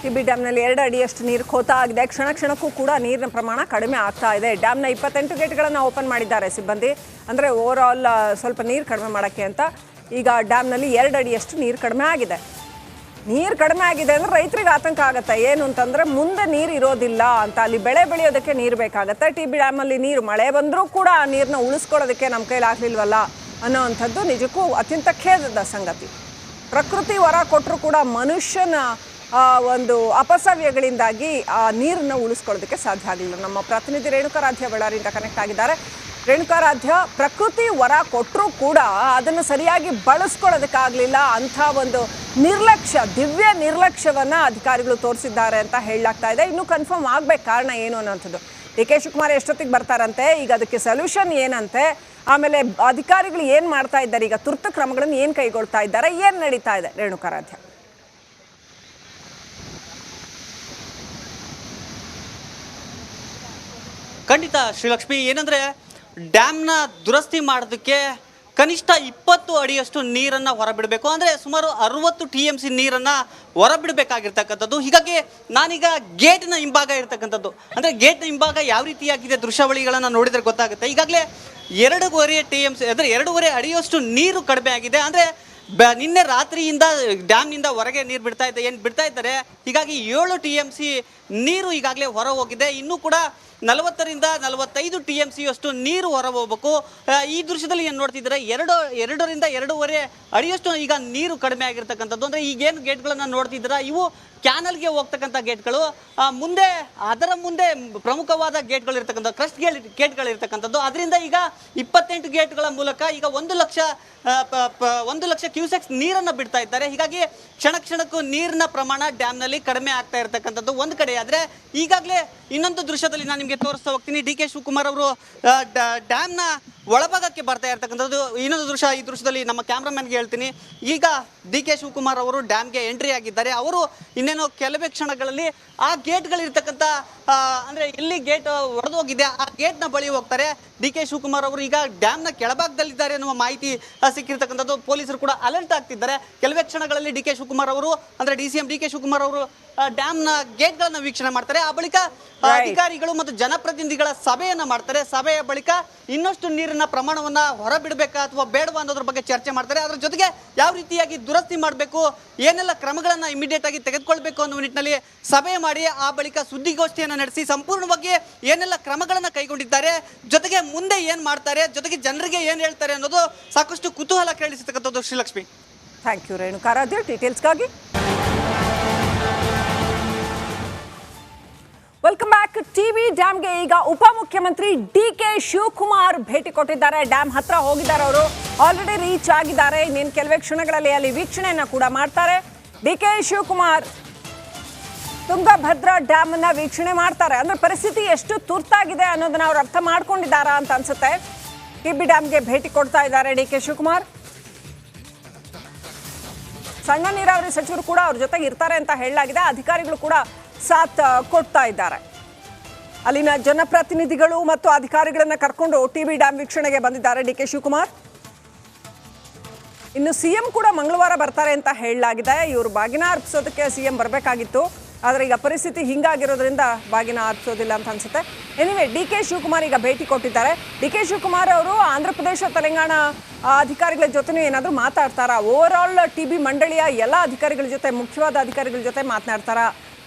TB ಡ್ಯಾಮ್ನಲ್ಲಿ 2 ಅಡಿಯಷ್ಟು ನೀರು ಖೋತಾ ಆಗಿದೆ. ಕ್ಷಣ ಕ್ಷಣಕ್ಕೂ ಕೂಡ ನೀರಿನ ಪ್ರಮಾಣ ಕಡಿಮೆ ಆಗ್ತಾ ಇದೆ. ಡ್ಯಾಮ್ನ 28 ಗೇಟ್ಗಳನ್ನು ಓಪನ್ ಮಾಡಿದ್ದಾರೆ ಸಿಬ್ಬಂದಿ. ಅಂದರೆ ಓವರ್ ಆಲ್ ಸ್ವಲ್ಪ ನೀರು ಕಡಿಮೆ ಮಾಡೋಕ್ಕೆ ಅಂತ. ಈಗ ಡ್ಯಾಮ್ನಲ್ಲಿ 2 ಅಡಿಯಷ್ಟು ನೀರು ಕಡಿಮೆ ಆಗಿದೆ. ನೀರು ಕಡಿಮೆ ಆಗಿದೆ ಅಂದರೆ ರೈತರಿಗೆ ಆತಂಕ ಆಗುತ್ತೆ. ಏನು ಅಂತಂದರೆ ಮುಂದೆ ನೀರು ಇರೋದಿಲ್ಲ ಅಂತ. ಅಲ್ಲಿ ಬೆಳೆ ಬೆಳೆಯೋದಕ್ಕೆ ನೀರು ಬೇಕಾಗುತ್ತೆ. ಟಿಬಿ ಡ್ಯಾಮಲ್ಲಿ ನೀರು ಮಳೆ ಬಂದರೂ ಕೂಡ ಆ ನೀರನ್ನ ಉಳಿಸ್ಕೊಳ್ಳೋದಕ್ಕೆ ನಮ್ಮ ಕೈಲಿ ಆಗಲಿಲ್ವಲ್ಲ ಅನ್ನೋವಂಥದ್ದು ನಿಜಕ್ಕೂ ಅತ್ಯಂತ ಖೇದದ ಸಂಗತಿ. ಪ್ರಕೃತಿ ವರ ಕೊಟ್ಟರು ಕೂಡ ಮನುಷ್ಯನ ಒಂದು ಅಪಸವ್ಯಗಳಿಂದಾಗಿ ಆ ನೀರನ್ನು ಉಳಿಸ್ಕೊಳ್ಳೋದಕ್ಕೆ ಸಾಧ್ಯ ಆಗಲಿಲ್ಲ. ನಮ್ಮ ಪ್ರತಿನಿಧಿ ರೇಣುಕಾರಾಧ್ಯ ಬಳ್ಳಾರಿಯಿಂದ ಕನೆಕ್ಟ್ ಆಗಿದ್ದಾರೆ. ರೇಣುಕಾರಾಧ್ಯ, ಪ್ರಕೃತಿ ವರ ಕೊಟ್ಟರೂ ಕೂಡ ಅದನ್ನು ಸರಿಯಾಗಿ ಬಳಸ್ಕೊಳ್ಳೋದಕ್ಕಾಗಲಿಲ್ಲ. ಅಂಥ ಒಂದು ನಿರ್ಲಕ್ಷ್ಯ, ದಿವ್ಯ ನಿರ್ಲಕ್ಷ್ಯವನ್ನು ಅಧಿಕಾರಿಗಳು ತೋರಿಸಿದ್ದಾರೆ ಅಂತ ಹೇಳಲಾಗ್ತಾ ಇದೆ. ಇನ್ನೂ ಕನ್ಫರ್ಮ್ ಆಗಬೇಕು ಕಾರಣ ಏನು ಅನ್ನೋಂಥದ್ದು. ಡಿ ಕೆ ಶಿವಕುಮಾರ್ ಎಷ್ಟೊತ್ತಿಗೆ ಬರ್ತಾರಂತೆ, ಈಗ ಅದಕ್ಕೆ ಸೊಲ್ಯೂಷನ್ ಏನಂತೆ, ಆಮೇಲೆ ಅಧಿಕಾರಿಗಳು ಏನು ಮಾಡ್ತಾ ಇದ್ದಾರೆ, ಈಗ ತುರ್ತು ಕ್ರಮಗಳನ್ನು ಏನು ಕೈಗೊಳ್ತಾ ಇದ್ದಾರೆ, ಏನು ನಡೀತಾ ಇದೆ ರೇಣುಕಾರಾಧ್ಯ? ಖಂಡಿತ ಶ್ರೀಲಕ್ಷ್ಮಿ, ಏನಂದ್ರೆ ಡ್ಯಾಮ್ನ ದುರಸ್ತಿ ಮಾಡೋದಕ್ಕೆ ಕನಿಷ್ಠ 20 ಅಡಿಯಷ್ಟು ನೀರನ್ನು ಹೊರಬಿಡಬೇಕು. ಅಂದರೆ ಸುಮಾರು 60 TMC ನೀರನ್ನು ಹೊರಬಿಡಬೇಕಾಗಿರ್ತಕ್ಕಂಥದ್ದು. ಹೀಗಾಗಿ ನಾನೀಗ ಗೇಟ್ನ ಹಿಂಭಾಗ ಇರ್ತಕ್ಕಂಥದ್ದು, ಅಂದರೆ ಗೇಟ್ನ ಹಿಂಭಾಗ ಯಾವ ರೀತಿಯಾಗಿದೆ ದೃಶ್ಯಾವಳಿಗಳನ್ನು ನೋಡಿದರೆ ಗೊತ್ತಾಗುತ್ತೆ. ಈಗಾಗಲೇ 2.5 TMC ಅಂದರೆ 2.5 ಅಡಿಯಷ್ಟು ನೀರು ಕಡಿಮೆ ಆಗಿದೆ. ಅಂದರೆ ನಿನ್ನೆ ರಾತ್ರಿಯಿಂದ ಡ್ಯಾಮ್ನಿಂದ ಹೊರಗೆ ನೀರು ಬಿಡ್ತಾ ಇದ್ದಾರೆ. ಹೀಗಾಗಿ 7 TMC ನೀರು ಈಗಾಗಲೇ ಹೊರ ಹೋಗಿದೆ. ಇನ್ನೂ ಕೂಡ 40ರಿಂದ 45 TMC ಅಷ್ಟು ನೀರು ಹೊರ ಹೋಗಬೇಕು. ಈ ದೃಶ್ಯದಲ್ಲಿ ಏನು ನೋಡ್ತಿದ್ದಾರೆ, 2ರಿಂದ 2.5 ಅಡಿಯಷ್ಟು ಈಗ ನೀರು ಕಡಿಮೆ ಆಗಿರ್ತಕ್ಕಂಥದ್ದು. ಅಂದರೆ ಈಗೇನು ಗೇಟ್ಗಳನ್ನು ನೋಡ್ತಿದ್ದೀರಾ, ಇವು ಕ್ಯಾನಲ್ಗೆ ಹೋಗ್ತಕ್ಕಂಥ ಗೇಟ್ಗಳು. ಮುಂದೆ ಅದರ ಮುಂದೆ ಪ್ರಮುಖವಾದ ಗೇಟ್ಗಳು ಇರ್ತಕ್ಕಂಥ ಕ್ರಸ್ಟ್ ಗೇಟ್ಗಳು ಇರ್ತಕ್ಕಂಥದ್ದು. ಅದರಿಂದ ಈಗ 28 ಗೇಟ್ಗಳ ಮೂಲಕ ಈಗ 1 ಲಕ್ಷ ಕ್ಯೂಸೆಕ್ಸ್ ನೀರನ್ನು ಬಿಡ್ತಾ ಇದ್ದಾರೆ. ಹೀಗಾಗಿ ಕ್ಷಣಕ್ಕೂ ನೀರಿನ ಪ್ರಮಾಣ ಡ್ಯಾಮ್ನಲ್ಲಿ ಕಡಿಮೆ ಆಗ್ತಾ ಇರ್ತಕ್ಕಂಥದ್ದು ಒಂದು ಕಡೆ. ಆದರೆ ಈಗಾಗಲೇ ಇನ್ನೊಂದು ದೃಶ್ಯದಲ್ಲಿ ನಾನು ನಿಮಗೆ ತೋರಿಸ್ತಾ ಹೋಗ್ತೀನಿ. ಡಿ ಕೆ ಶಿವಕುಮಾರ್ ಅವರು ಡ್ಯಾಮ್ನ ಒಳಭಾಗಕ್ಕೆ ಬರ್ತಾ ಇರ್ತಕ್ಕಂಥದ್ದು ಇನ್ನೊಂದು ದೃಶ್ಯ. ಈ ದೃಶ್ಯದಲ್ಲಿ ನಮ್ಮ ಕ್ಯಾಮ್ರಾಮನ್ಗೆ ಹೇಳ್ತೀನಿ, ಈಗ ಡಿ ಕೆ ಶಿವಕುಮಾರ್ ಅವರು ಡ್ಯಾಮ್ಗೆ ಎಂಟ್ರಿ ಆಗಿದ್ದಾರೆ. ಅವರು ಇನ್ನೇನೋ ಕೆಲವೇ ಕ್ಷಣಗಳಲ್ಲಿ ಆ ಗೇಟ್ಗಳಿರ್ತಕ್ಕಂಥ ಅಂದರೆ ಎಲ್ಲಿ ಗೇಟ್ ಒಡೆದು ಹೋಗಿದೆ ಆ ಗೇಟ್ನ ಬಳಿ ಹೋಗ್ತಾರೆ. ಡಿ ಕೆ ಶಿವಕುಮಾರ್ ಅವರು ಈಗ ಡ್ಯಾಮ್ನ ಕೆಳಭಾಗದಲ್ಲಿದ್ದಾರೆ ಎನ್ನುವ ಮಾಹಿತಿ ಸಿಕ್ಕಿರ್ತಕ್ಕಂಥದ್ದು. ಪೊಲೀಸರು ಕೂಡ ಅಲರ್ಟ್ ಆಗ್ತಿದ್ದಾರೆ. ಕೆಲವೇ ಕ್ಷಣಗಳಲ್ಲಿ ಡಿ ಕೆ ಶಿವಕುಮಾರ್ ಅವರು ಅಂದರೆ DCM ಡಿ ಕೆ ಶಿವಕುಮಾರ್ ಅವರು ಡ್ಯಾಮ್ನ ಗೇಟ್ಗಳನ್ನು ವೀಕ್ಷಣೆ ಮಾಡ್ತಾರೆ. ಆ ಬಳಿಕ ಅಧಿಕಾರಿಗಳು ಮತ್ತು ಜನಪ್ರತಿನಿಧಿಗಳ ಸಭೆಯನ್ನು ಮಾಡ್ತಾರೆ. ಸಭೆಯ ಬಳಿಕ ಇನ್ನಷ್ಟು ನೀರಿನ ಪ್ರಮಾಣವನ್ನು ಹೊರಬಿಡಬೇಕಾ ಅಥವಾ ಬೇಡವಾ ಅನ್ನೋದ್ರ ಬಗ್ಗೆ ಚರ್ಚೆ ಮಾಡ್ತಾರೆ. ಅದರ ಜೊತೆಗೆ ಯಾವ ರೀತಿಯಾಗಿ ದುರಸ್ತಿ ಮಾಡಬೇಕು, ಏನೆಲ್ಲ ಕ್ರಮಗಳನ್ನು ಇಮಿಡಿಯೇಟ್ ಆಗಿ ತೆಗೆದುಕೊಳ್ಬೇಕು ಅನ್ನೋ ನಿಟ್ಟಿನಲ್ಲಿ ಸಭೆ ಮಾಡಿ ಆ ಬಳಿಕ ಸುದ್ದಿಗೋಷ್ಠಿಯನ್ನು ನಡೆಸಿ ಸಂಪೂರ್ಣವಾಗಿ ಏನೆಲ್ಲ ಕ್ರಮಗಳನ್ನು ಕೈಗೊಂಡಿದ್ದಾರೆ, ಜೊತೆಗೆ ಮುಂದೆ ಏನು ಮಾಡ್ತಾರೆ, ಜೊತೆಗೆ ಜನರಿಗೆ ಏನು ಹೇಳ್ತಾರೆ ಅನ್ನೋದು ಸಾಕಷ್ಟು ಕುತೂಹಲ ಕೇಳಿಸತಕ್ಕಂಥದ್ದು. ಶ್ರೀಲಕ್ಷ್ಮಿ, ಥ್ಯಾಂಕ್ ಯು ರೇಣುಕಾರಾಧ್ಯ ಡೀಟೇಲ್ಸ್ಗಾಗಿ. Welcome back. ಟಿಬಿ ಡ್ಯಾಮ್ಗೆ ಈಗ ಉಪಮುಖ್ಯಮಂತ್ರಿ ಡಿ ಕೆ ಶಿವಕುಮಾರ್ ಭೇಟಿ ಕೊಟ್ಟಿದ್ದಾರೆ. ಡ್ಯಾಮ್ ಹತ್ರ ಹೋಗಿದ್ದಾರೆ. ಅವರು ಆಲ್ರೆಡಿ ರೀಚ್ ಆಗಿದ್ದಾರೆ. ಇನ್ನೇನು ಕೆಲವೇ ಕ್ಷಣಗಳಲ್ಲಿ ಅಲ್ಲಿ ವೀಕ್ಷಣೆಯನ್ನು ಕೂಡ ಮಾಡ್ತಾರೆ. D K Shivakumar Tungabhadra dam ಅನ್ನ ವೀಕ್ಷಣೆ ಮಾಡ್ತಾರೆ. ಅಂದ್ರೆ ಪರಿಸ್ಥಿತಿ ಎಷ್ಟು ತುರ್ತಾಗಿದೆ ಅನ್ನೋದನ್ನ ಅವ್ರು ಅರ್ಥ ಮಾಡ್ಕೊಂಡಿದ್ದಾರಾ ಅಂತ ಅನ್ಸುತ್ತೆ. ಟಿಬಿ ಡ್ಯಾಮ್ಗೆ ಭೇಟಿ ಕೊಡ್ತಾ ಇದ್ದಾರೆ ಡಿ ಕೆ ಶಿವಕುಮಾರ್. ಸಣ್ಣ ನೀರಾವರಿ ಸಚಿವರು ಕೂಡ ಅವ್ರ ಜೊತೆಗೆ ಇರ್ತಾರೆ ಅಂತ ಹೇಳಲಾಗಿದೆ. ಅಧಿಕಾರಿಗಳು ಕೂಡ ಸಾಥ್ ಕೊಡ್ತಾ ಇದ್ದಾರೆ. ಅಲ್ಲಿನ ಜನಪ್ರತಿನಿಧಿಗಳು ಮತ್ತು ಅಧಿಕಾರಿಗಳನ್ನ ಕರ್ಕೊಂಡು ಟಿಬಿ ಡ್ಯಾಮ್ ವೀಕ್ಷಣೆಗೆ ಬಂದಿದ್ದಾರೆ ಡಿ ಕೆ ಶಿವಕುಮಾರ್. ಇನ್ನು CM ಕೂಡ ಮಂಗಳವಾರ ಬರ್ತಾರೆ ಅಂತ ಹೇಳಲಾಗಿದೆ. ಇವರು ಬಾಗಿನ ಅರ್ಪಿಸೋದಕ್ಕೆ CM ಬರಬೇಕಾಗಿತ್ತು. ಆದರೆ ಈಗ ಪರಿಸ್ಥಿತಿ ಹಿಂಗಾಗಿರೋದ್ರಿಂದ ಬಾಗಿನ ಅರ್ಪಿಸೋದಿಲ್ಲ ಅಂತ ಅನ್ಸುತ್ತೆ. ಎನಿವೆ, ಡಿ ಕೆ ಶಿವಕುಮಾರ್ ಈಗ ಭೇಟಿ ಕೊಟ್ಟಿದ್ದಾರೆ. ಡಿ ಕೆ ಶಿವಕುಮಾರ್ ಅವರು ಆಂಧ್ರ ಪ್ರದೇಶ ತೆಲಂಗಾಣ ಅಧಿಕಾರಿಗಳ ಜೊತೆ ಏನಾದರೂ ಮಾತಾಡ್ತಾರಾ? ಓವರ್ ಆಲ್ ಟಿಬಿ ಮಂಡಳಿಯ ಎಲ್ಲ ಅಧಿಕಾರಿಗಳ ಜೊತೆ, ಮುಖ್ಯವಾದ ಅಧಿಕಾರಿಗಳ ಜೊತೆ ಮಾತನಾಡ್ತಾರಾ?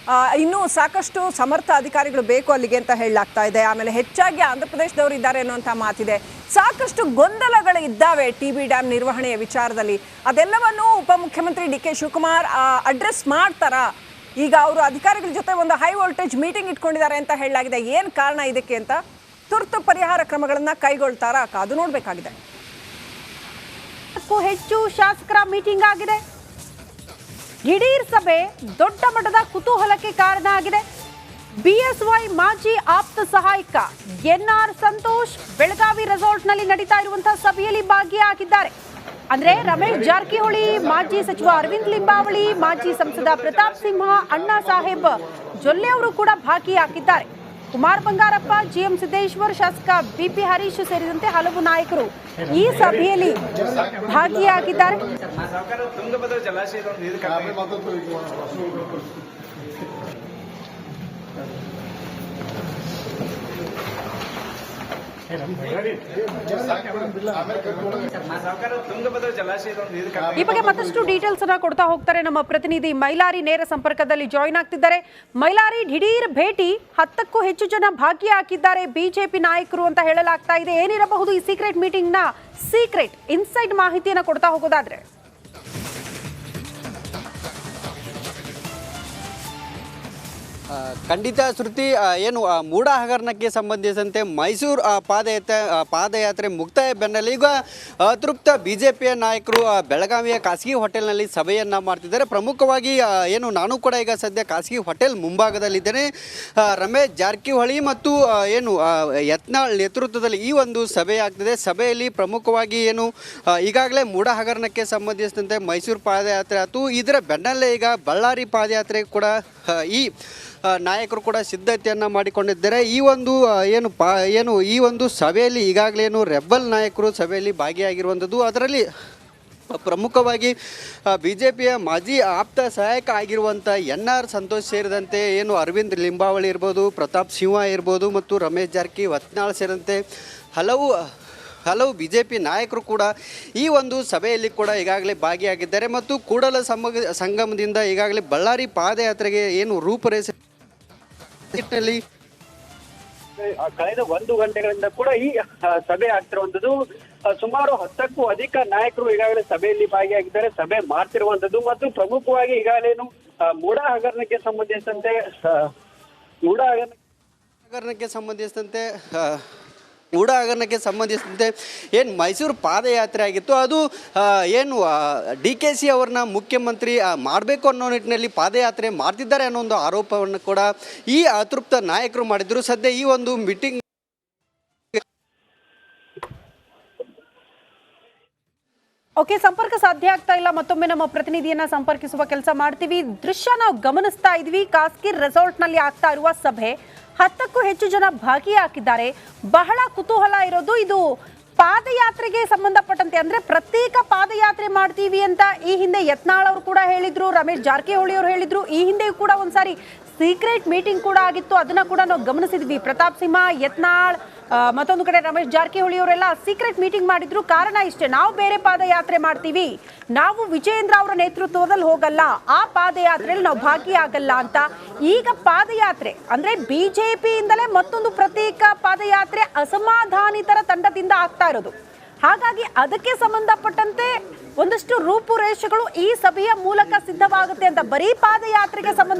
ಇನ್ನೂ ಸಾಕಷ್ಟು ಸಮರ್ಥ ಅಧಿಕಾರಿಗಳು ಬೇಕು ಅಲ್ಲಿಗೆ ಅಂತ ಹೇಳಲಾಗ್ತಾ ಇದೆ. ಆಮೇಲೆ ಹೆಚ್ಚಾಗಿ ಆಂಧ್ರ ಪ್ರದೇಶದವರು ಇದ್ದಾರೆ ಅನ್ನುವಂಥ ಮಾತಿದೆ. ಸಾಕಷ್ಟು ಗೊಂದಲಗಳು ಇದ್ದಾವೆ ಟಿಬಿ ಡ್ಯಾಮ್ ನಿರ್ವಹಣೆಯ ವಿಚಾರದಲ್ಲಿ. ಅದೆಲ್ಲವನ್ನು ಉಪಮುಖ್ಯಮಂತ್ರಿ ಡಿ ಕೆ ಶಿವಕುಮಾರ್ ಅಡ್ರೆಸ್ ಮಾಡ್ತಾರಾ? ಈಗ ಅವರು ಅಧಿಕಾರಿಗಳ ಜೊತೆ ಒಂದು ಹೈ ವೋಲ್ಟೇಜ್ ಮೀಟಿಂಗ್ ಇಟ್ಕೊಂಡಿದ್ದಾರೆ ಅಂತ ಹೇಳಲಾಗಿದೆ. ಏನು ಕಾರಣ ಇದಕ್ಕೆ ಅಂತ, ತುರ್ತು ಪರಿಹಾರ ಕ್ರಮಗಳನ್ನು ಕೈಗೊಳ್ತಾರಾ? ಕಾದು ನೋಡಬೇಕಾಗಿದೆ. ಹೆಚ್ಚು ಶಾಸಕರ ಮೀಟಿಂಗ್ ಆಗಿದೆ. ದಿಢೀರ್ ಸಭೆ ದೊಡ್ಡ ಮಟ್ಟದ ಕುತೂಹಲಕ್ಕೆ ಕಾರಣ ಆಗಿದೆ. BSY ಮಾಜಿ ಆಪ್ತ ಸಹಾಯಕ NR ಸಂತೋಷ್ ಬೆಳಗಾವಿ ರೆಸಾರ್ಟ್ನಲ್ಲಿ ನಡೀತಾ ಇರುವಂತಹ ಸಭೆಯಲ್ಲಿ ಭಾಗಿಯಾಗಿದ್ದಾರೆ. ಅಂದ್ರೆ ರಮೇಶ್ ಜಾರಕಿಹೊಳಿ, ಮಾಜಿ ಸಚಿವ ಅರವಿಂದ್ ಲಿಂಬಾವಳಿ, ಮಾಜಿ ಸಂಸದ ಪ್ರತಾಪ್ ಸಿಂಹ, ಅಣ್ಣಾ ಸಾಹೇಬ್ ಜೊಲ್ಲೆ ಅವರು ಕೂಡ ಭಾಗಿಯಾಗಿದ್ದಾರೆ. ಕುಮಾರ್ ಬಂಗಾರಪ್ಪ, GM ಸಿದ್ದೇಶ್ವರ್, ಶಾಸಕ BP ಹರೀಶ್ ಸೇರಿದಂತೆ ಹಲವು ನಾಯಕರು ಈ ಸಭೆಯಲ್ಲಿ ಭಾಗಿಯಾಗಿದ್ದಾರೆ. ಈ ಬಗ್ಗೆ ಮತ್ತಷ್ಟು ಡೀಟೇಲ್ಸ್ ಅನ್ನ ಕೊಡ್ತಾ ಹೋಗ್ತಾರೆ ನಮ್ಮ ಪ್ರತಿನಿಧಿ ಮೈಲಾರಿ ನೇರ ಸಂಪರ್ಕದಲ್ಲಿ ಜಾಯಿನ್ ಆಗ್ತಿದ್ದಾರೆ. ಮೈಲಾರಿ, ದಿಢೀರ್ ಭೇಟಿ, 10ಕ್ಕೂ ಹೆಚ್ಚು ಜನ ಭಾಗಿಯಾಗಿದ್ದಾರೆ ಬಿಜೆಪಿ ನಾಯಕರು ಅಂತ ಹೇಳಲಾಗ್ತಾ ಇದೆ. ಏನಿರಬಹುದು ಈ ಸೀಕ್ರೆಟ್ ಮೀಟಿಂಗ್ ನ ಸೀಕ್ರೆಟ್ ಇನ್ಸೈಡ್ ಮಾಹಿತಿಯನ್ನ ಕೊಡ್ತಾ ಹೋಗೋದಾದ್ರೆ? ಖಂಡಿತ ಶ್ರುತಿ, ಏನು ಮೂಡ ಹಗರಣಕ್ಕೆ ಸಂಬಂಧಿಸಿದಂತೆ ಮೈಸೂರು ಪಾದಯಾತ್ರೆ ಮುಕ್ತಾಯ ಬೆನ್ನಲ್ಲೇ ಈಗ ಅತೃಪ್ತ ಬಿಜೆಪಿಯ ನಾಯಕರು ಬೆಳಗಾವಿಯ ಖಾಸಗಿ ಹೋಟೆಲ್ನಲ್ಲಿ ಸಭೆಯನ್ನು ಮಾಡ್ತಿದ್ದಾರೆ. ಪ್ರಮುಖವಾಗಿ ಏನು ನಾನು ಕೂಡ ಈಗ ಸದ್ಯ ಖಾಸಗಿ ಹೋಟೆಲ್ ಮುಂಭಾಗದಲ್ಲಿದ್ದೇನೆ. ರಮೇಶ್ ಜಾರಕಿಹೊಳಿ ಮತ್ತು ಏನು ಯತ್ನಾಳ್ ನೇತೃತ್ವದಲ್ಲಿ ಈ ಒಂದು ಸಭೆ ಆಗ್ತಿದೆ. ಸಭೆಯಲ್ಲಿ ಪ್ರಮುಖವಾಗಿ ಏನು ಈಗಾಗಲೇ ಮೂಡ ಹಗರಣಕ್ಕೆ ಸಂಬಂಧಿಸಿದಂತೆ ಮೈಸೂರು ಪಾದಯಾತ್ರೆ ಆಯಿತು. ಇದರ ಬೆನ್ನಲ್ಲೇ ಈಗ ಬಳ್ಳಾರಿ ಪಾದಯಾತ್ರೆ ಕೂಡ ಈ ನಾಯಕರು ಕೂಡ ಸಿದ್ಧತೆಯನ್ನು ಮಾಡಿಕೊಂಡಿದ್ದಾರೆ. ಈ ಒಂದು ಏನು ಈ ಒಂದು ಸಭೆಯಲ್ಲಿ ಈಗಾಗಲೇ ಏನು ರೆಬಲ್ ನಾಯಕರು ಸಭೆಯಲ್ಲಿ ಭಾಗಿಯಾಗಿರುವಂಥದ್ದು. ಅದರಲ್ಲಿ ಪ್ರಮುಖವಾಗಿ ಬಿಜೆಪಿಯ ಮಾಜಿ ಆಪ್ತ ಸಹಾಯಕ ಆಗಿರುವಂಥ NR ಸಂತೋಷ್ ಸೇರಿದಂತೆ ಏನು ಅರವಿಂದ್ ಲಿಂಬಾವಳಿ ಇರ್ಬೋದು, ಪ್ರತಾಪ್ ಸಿಂಹ ಇರ್ಬೋದು ಮತ್ತು ರಮೇಶ್ ಜಾರಕಿಹೊಳಿ, ಯತ್ನಾಳ್ ಸೇರಿದಂತೆ ಹಲವು ಬಿಜೆಪಿ ನಾಯಕರು ಕೂಡ ಈ ಒಂದು ಸಭೆಯಲ್ಲಿ ಕೂಡ ಈಗಾಗಲೇ ಭಾಗಿಯಾಗಿದ್ದಾರೆ. ಮತ್ತು ಕೂಡಲ ಸಂಗಮದಿಂದ ಈಗಾಗಲೇ ಬಳ್ಳಾರಿ ಪಾದಯಾತ್ರೆಗೆ ಏನು ರೂಪರೇಷೆ ಕಳೆದ 1 ಗಂಟೆಗಳಿಂದ ಕೂಡ ಈ ಸಭೆ ಆಗ್ತಿರುವಂತದ್ದು. ಸುಮಾರು 10ಕ್ಕೂ ಅಧಿಕ ನಾಯಕರು ಈಗಾಗಲೇ ಸಭೆಯಲ್ಲಿ ಭಾಗಿಯಾಗಿದ್ದಾರೆ, ಸಭೆ ಮಾಡ್ತಿರುವಂತದ್ದು. ಮತ್ತು ಪ್ರಮುಖವಾಗಿ ಈಗಾಗಲೇನು ಮೂಡ ಹಗರಣಕ್ಕೆ ಸಂಬಂಧಿಸಿದಂತೆ ಏನು ಮೈಸೂರು ಪಾದಯಾತ್ರೆ ಆಗಿತ್ತು, ಅದು ಏನು DKC ಅವ್ರನ್ನ ಮುಖ್ಯಮಂತ್ರಿ ಮಾಡಬೇಕು ಅನ್ನೋ ನಿಟ್ಟಿನಲ್ಲಿ ಪಾದಯಾತ್ರೆ ಮಾಡ್ತಿದ್ದಾರೆ ಅನ್ನೋ ಒಂದು ಆರೋಪವನ್ನು ಕೂಡ ಈ ಅತೃಪ್ತ ನಾಯಕರು ಮಾಡಿದ್ರು. ಸದ್ಯ ಈ ಒಂದು ಮೀಟಿಂಗ್ ಓಕೆ, ಸಂಪರ್ಕ ಸಾಧ್ಯ ಆಗ್ತಾ ಇಲ್ಲ. ಮತ್ತೊಮ್ಮೆ ನಮ್ಮ ಪ್ರತಿನಿಧಿಯನ್ನ ಸಂಪರ್ಕಿಸುವ ಕೆಲಸ ಮಾಡ್ತೀವಿ. ದೃಶ್ಯ ನಾವು ಗಮನಿಸ್ತಾ ಇದ್ವಿ. ಖಾಸಗಿ ರೆಸಾರ್ಟ್ ನಲ್ಲಿ ಆಗ್ತಾ ಇರುವ ಸಭೆ, 10ಕ್ಕೂ ಹೆಚ್ಚು ಜನ ಭಾಗಿಯಾಗಿದ್ದಾರೆ. ಬಹಳ ಕುತೂಹಲ ಇರೋದು ಇದು ಪಾದಯಾತ್ರೆಗೆ ಸಂಬಂಧಪಟ್ಟಂತೆ, ಅಂದ್ರೆ ಪ್ರತ್ಯೇಕ ಪಾದಯಾತ್ರೆ ಮಾಡ್ತೀವಿ ಅಂತ ಈ ಹಿಂದೆ ಯತ್ನಾಳ್ ಅವರು ಕೂಡ ಹೇಳಿದ್ರು, ರಮೇಶ್ ಜಾರಕಿಹೊಳಿ ಅವರು ಹೇಳಿದ್ರು. ಈ ಹಿಂದೆ ಕೂಡ ಒಂದ್ಸಾರಿ ಸೀಕ್ರೆಟ್ ಮೀಟಿಂಗ್ ಕೂಡ ಆಗಿತ್ತು, ಅದನ್ನ ಕೂಡ ನಾವು ಗಮನಿಸಿದ್ವಿ. ಪ್ರತಾಪ್ ಸಿಂಹ, ಯತ್ನಾಳ್, ಮತ್ತೊಂದು ಕಡೆ ರಮೇಶ್ ಜಾರಕಿಹೊಳಿ ಅವರೆಲ್ಲ ಸೀಕ್ರೆಟ್ ಮೀಟಿಂಗ್ ಮಾಡಿದ್ರು. ಕಾರಣ ಇಷ್ಟೇ, ನಾವು ಬೇರೆ ಪಾದಯಾತ್ರೆ ಮಾಡ್ತೀವಿ, ನಾವು ವಿಜಯೇಂದ್ರ ಅವರ ನೇತೃತ್ವದಲ್ಲಿ ಹೋಗಲ್ಲ, ಆ ಪಾದಯಾತ್ರೆಯಲ್ಲಿ ನಾವು ಭಾಗಿಯಾಗಲ್ಲ ಅಂತ. ಈಗ ಪಾದಯಾತ್ರೆ ಅಂದ್ರೆ ಬಿಜೆಪಿಯಿಂದಲೇ ಮತ್ತೊಂದು ಪ್ರತ್ಯೇಕ ಪಾದಯಾತ್ರೆ ಅಸಮಾಧಾನಿತರ ತಂಡದಿಂದ ಆಗ್ತಾ ಇರೋದು. ಹಾಗಾಗಿ ಅದಕ್ಕೆ ಸಂಬಂಧಪಟ್ಟಂತೆ ಒಂದಷ್ಟು ರೂಪುರೇಷೆಗಳು ಈ ಸಭೆಯ ಮೂಲಕ ಸಿದ್ಧವಾಗುತ್ತೆ ಅಂತ. ಬರೀ ಪಾದಯಾತ್ರೆಗೆ ಸಂಬಂಧ